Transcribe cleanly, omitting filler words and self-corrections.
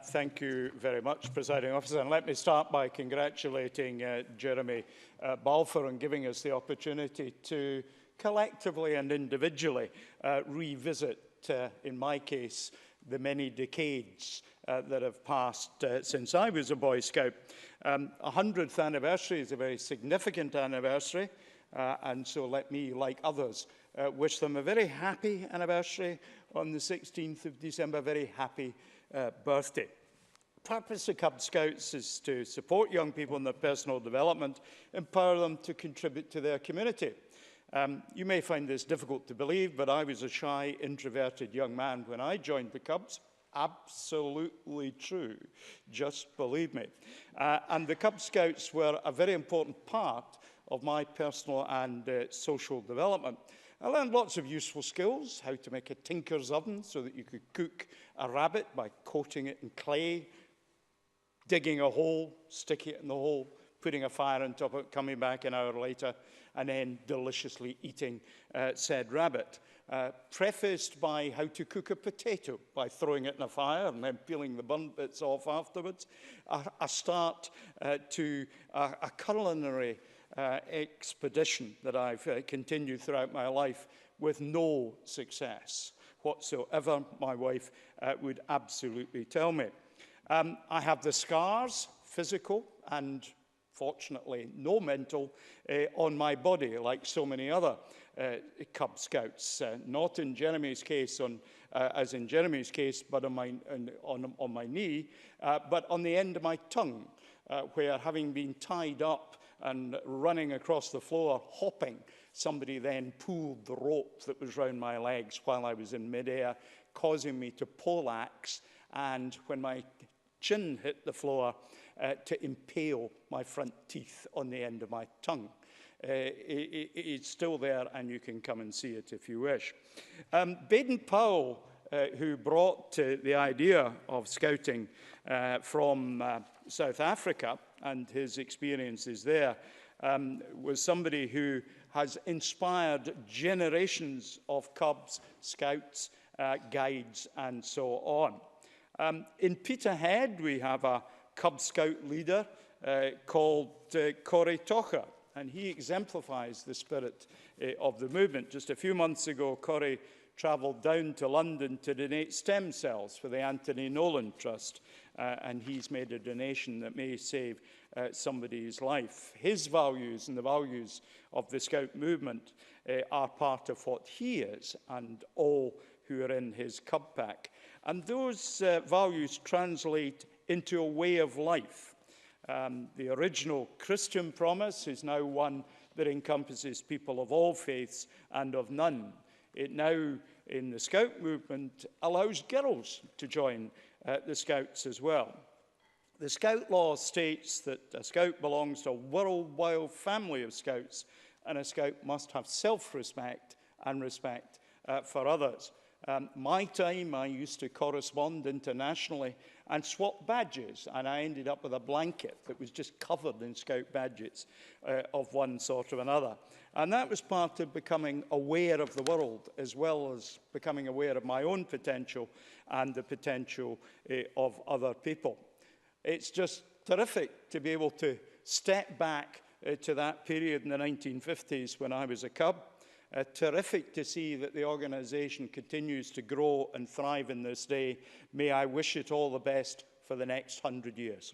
Thank you very much, Presiding Officer. And let me start by congratulating Jeremy Balfour on giving us the opportunity to collectively and individually revisit, in my case, the many decades that have passed since I was a Boy Scout. 100th anniversary is a very significant anniversary, and so let me, like others, wish them a very happy anniversary on the 16th of December, very happy birthday. The purpose of Cub Scouts is to support young people in their personal development, empower them to contribute to their community. You may find this difficult to believe, but I was a shy, introverted young man when I joined the Cubs. Absolutely true. Just believe me. And the Cub Scouts were a very important part of my personal and social development. I learned lots of useful skills, how to make a tinker's oven so that you could cook a rabbit by coating it in clay, digging a hole, sticking it in the hole, putting a fire on top of it, coming back an hour later, and then deliciously eating said rabbit. Prefaced by how to cook a potato by throwing it in a fire and then peeling the burnt bits off afterwards. A start to a culinary expedition that I've continued throughout my life with no success whatsoever, my wife would absolutely tell me. I have the scars, physical and fortunately no mental, on my body, like so many other Cub Scouts. Not in Jeremy's case, as in Jeremy's case, but on my knee, but on the end of my tongue, where having been tied up and running across the floor, hopping, somebody then pulled the rope that was round my legs while I was in midair, causing me to poleaxe, and when my chin hit the floor, to impale my front teeth on the end of my tongue. It's still there, and you can come and see it if you wish. Baden-Powell, who brought the idea of scouting from South Africa and his experiences there, was somebody who has inspired generations of Cubs, Scouts, guides, and so on. In Peterhead, we have a Cub Scout leader called Corey Tocher, and he exemplifies the spirit of the movement. Just a few months ago, Corey travelled down to London to donate stem cells for the Anthony Nolan Trust, and he's made a donation that may save somebody's life. His values and the values of the Scout movement are part of what he is and all who are in his Cub pack. And those values translate into a way of life. The original Christian promise is now one that encompasses people of all faiths and of none. It now, in the Scout movement, allows girls to join the Scouts as well. The Scout law states that a Scout belongs to a worldwide family of Scouts, and a Scout must have self-respect and respect for others. My time, I used to correspond internationally and swap badges, and I ended up with a blanket that was just covered in Scout badges of one sort or another. And that was part of becoming aware of the world, as well as becoming aware of my own potential and the potential of other people. It's just terrific to be able to step back to that period in the 1950s when I was a Cub. Terrific to see that the organisation continues to grow and thrive in this day. May I wish it all the best for the next 100 years.